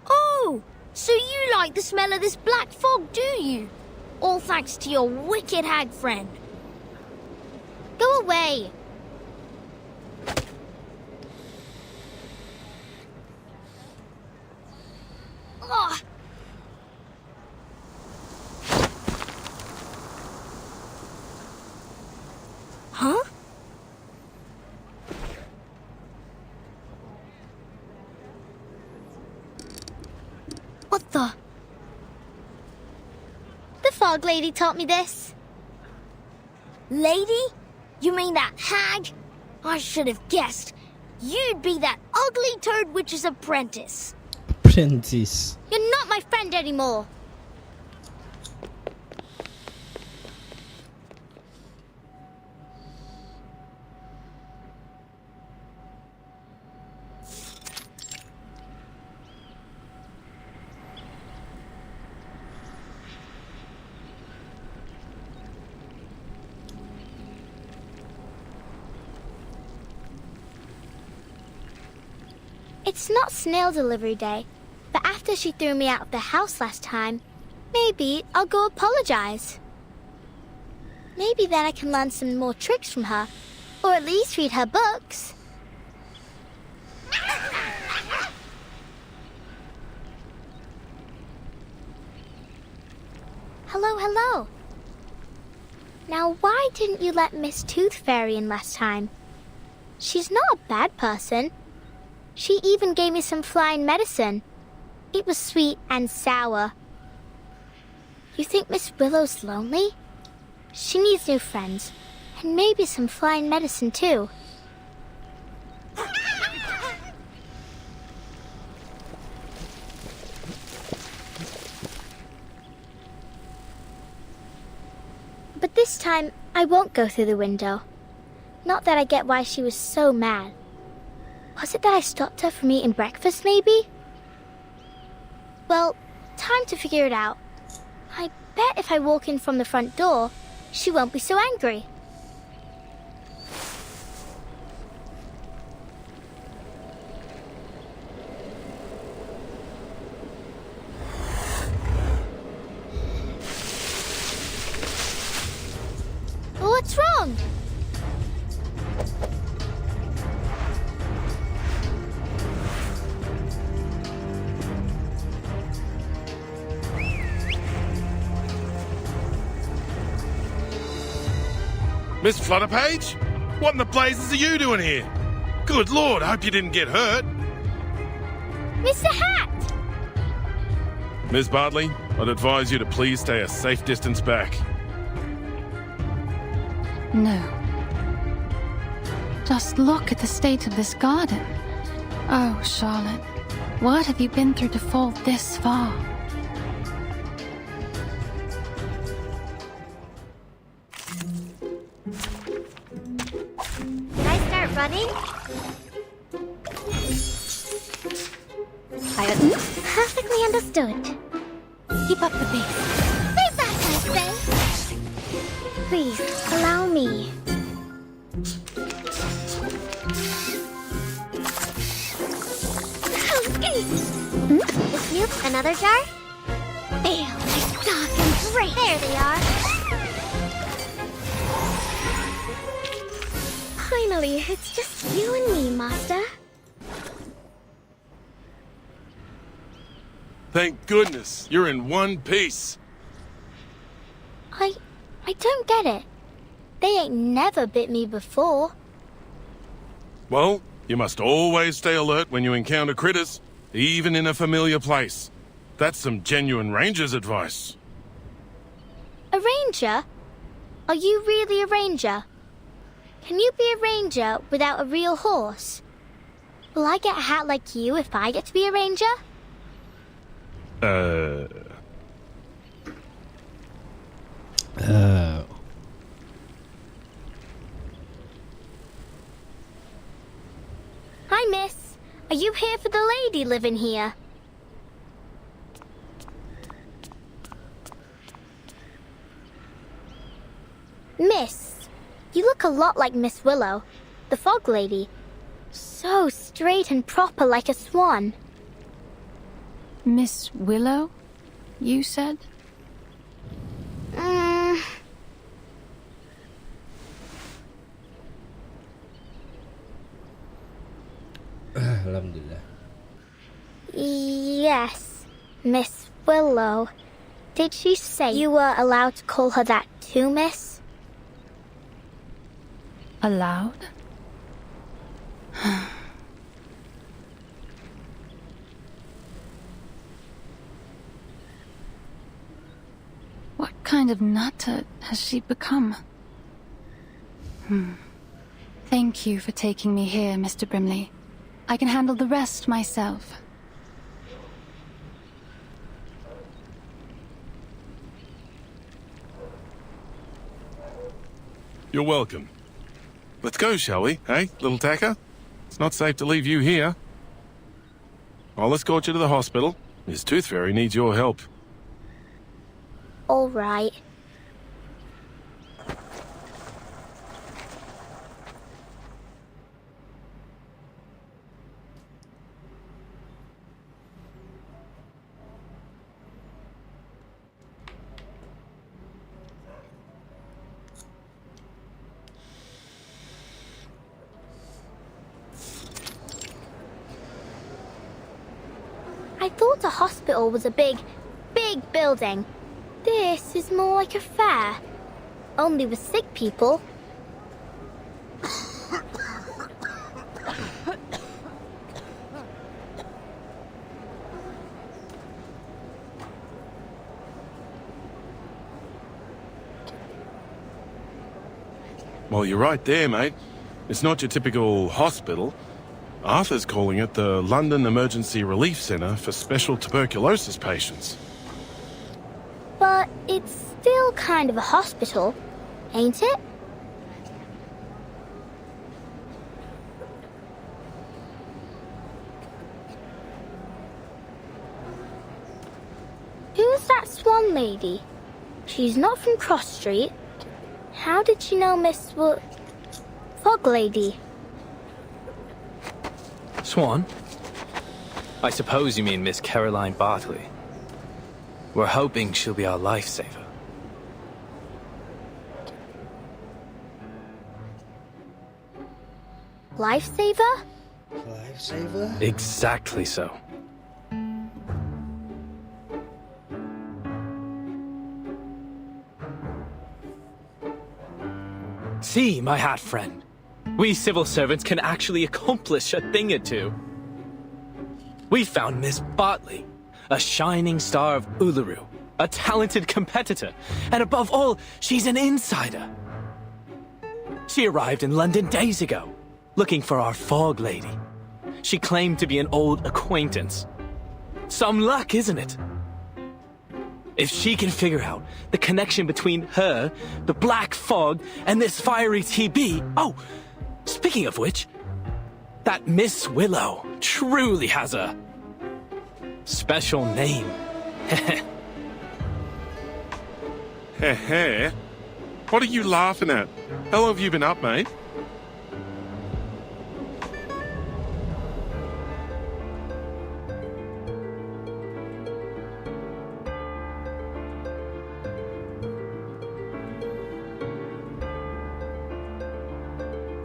Oh, so you like the smell of this black fog, do you? All thanks to your wicked hag friend. Go away. Ugh. Huh? What the? The fog lady taught me this. Lady? You mean that hag? I should have guessed. You'd be that ugly toad witch's apprentice. Apprentice. You're not my friend anymore. It's not snail delivery day, but after she threw me out of the house last time, maybe I'll go apologize. Maybe then I can learn some more tricks from her, or at least read her books. Hello, hello. Now why didn't you let Miss Tooth Fairy in last time? She's not a bad person. She even gave me some flying medicine. It was sweet and sour. You think Miss Willow's lonely? She needs new friends, and maybe some flying medicine too. But this time, I won't go through the window. Not that I get why she was so mad. Was it that I stopped her from eating breakfast, maybe? Well, time to figure it out. I bet if I walk in from the front door, she won't be so angry. What's wrong? Miss Flutterpage? What in the blazes are you doing here? Good Lord, I hope you didn't get hurt. Mr. Hat! Miss Bartley, I'd advise you to please stay a safe distance back. No. Just look at the state of this garden. Oh, Charlotte, what have you been through to fall this far? Did I start mean? Perfectly understood. Keep up the pace. Stay back, I say. Please, allow me. This you? Another jar? Ew, it's dark and great. There they are. Finally, it's just you and me, Master. Thank goodness, you're in one piece. I don't get it. They ain't never bit me before. Well, you must always stay alert when you encounter critters, even in a familiar place. That's some genuine ranger's advice. A ranger? Are you really a ranger? Can you be a ranger without a real horse? Will I get a hat like you if I get to be a ranger? Hi, miss. Are you here for the lady living here? Miss, you look a lot like Miss Willow, the fog lady. So straight and proper like a swan. Miss Willow, you said? Alhamdulillah. Yes, Miss Willow. Did she say you were allowed to call her that too, miss? Allowed? What kind of nutter has she become? Thank you for taking me here, Mr. Brimley. I can handle the rest myself. You're welcome. Let's go, shall we? Hey, little tacker? It's not safe to leave you here. I'll escort you to the hospital. Miss Tooth Fairy needs your help. All right. I thought a hospital was a big building. This is more like a fair. Only with sick people. Well, you're right there, mate. It's not your typical hospital. Arthur's calling it the London Emergency Relief Centre for Special Tuberculosis Patients. But it's still kind of a hospital, ain't it? Who's that swan lady? She's not from Cross Street. How did she know Miss Fog Lady? Swan? I suppose you mean Miss Caroline Bartley. We're hoping she'll be our lifesaver. Lifesaver? Lifesaver? Exactly so. See, my hat friend. We civil servants can actually accomplish a thing or two. We found Miss Bartley, a shining star of Uluru, a talented competitor, and above all, she's an insider. She arrived in London days ago, looking for our fog lady. She claimed to be an old acquaintance. Some luck, isn't it? If she can figure out the connection between her, the black fog, and this fiery TB... Oh, speaking of which, That Miss Willow truly has a special name. Heh. What are you laughing at? How long have you been up, mate?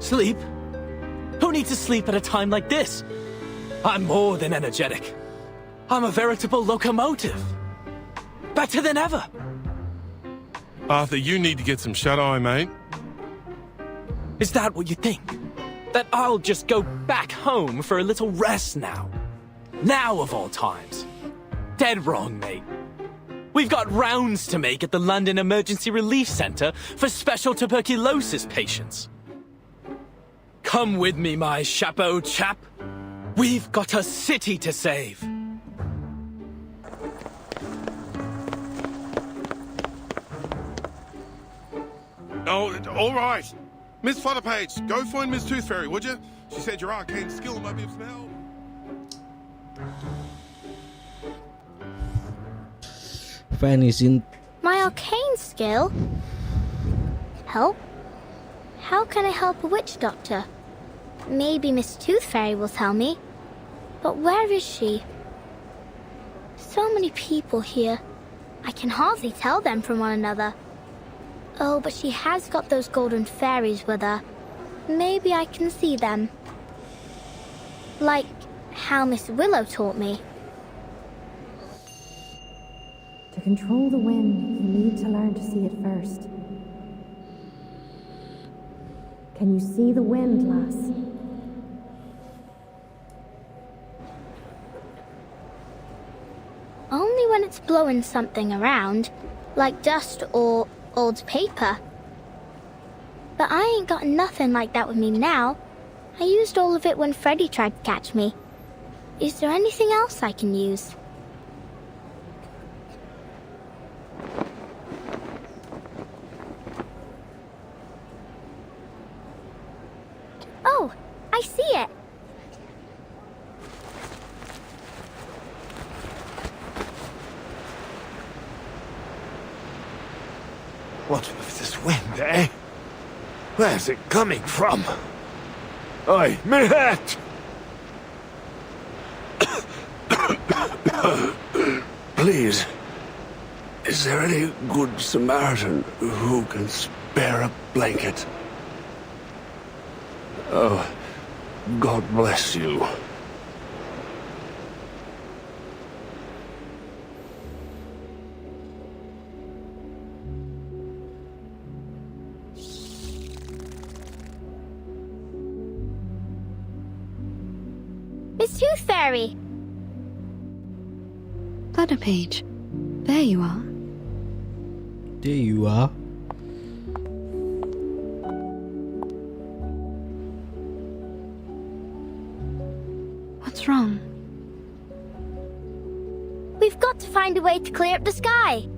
Sleep? Who needs to sleep at a time like this? I'm more than energetic. I'm a veritable locomotive. Better than ever. Arthur, you need to get some shut-eye, mate. Is that what you think? That I'll just go back home for a little rest now? Now of all times? Dead wrong, mate. We've got rounds to make at the London Emergency Relief Centre for special tuberculosis patients. Come with me, my chapeau chap. We've got a city to save. Oh, all right. Miss Flutterpage, go find Miss Tooth Fairy, would you? She said your arcane skill might be of smell. Vanishing. My arcane skill? Help? How can I help a witch doctor? Maybe Miss Tooth Fairy will tell me. But where is she? So many people here. I can hardly tell them from one another. Oh, but she has got those golden fairies with her. Maybe I can see them. Like how Miss Willow taught me. To control the wind, you need to learn to see it first. Can you see the wind, lass? Only when it's blowing something around, like dust or old paper. But I ain't got nothing like that with me now. I used all of it when Freddy tried to catch me. Is there anything else I can use? Oh, I see it. What with this wind, eh? Where's it coming from? Oi, me hat! Please, is there any good Samaritan who can spare a blanket? Oh, God bless you. Miss Tooth Fairy! Flutterpage, there you are. There you are. What's wrong? We've got to find a way to clear up the sky.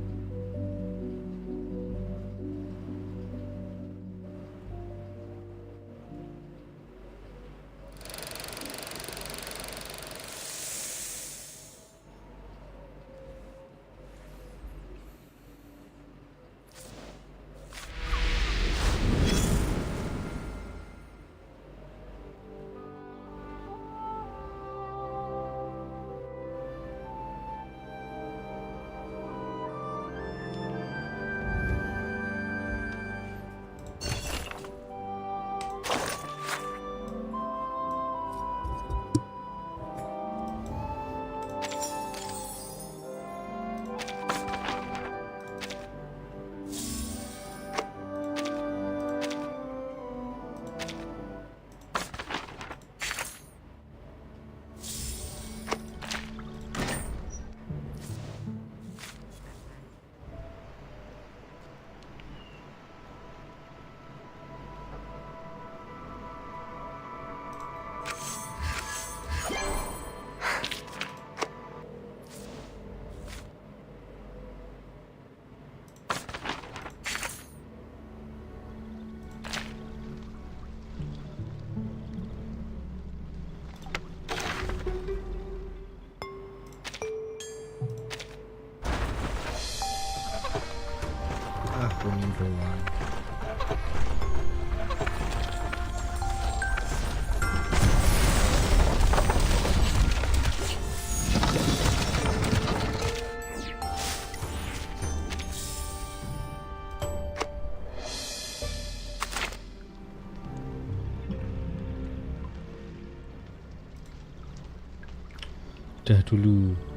kuning doang. Udah dulu.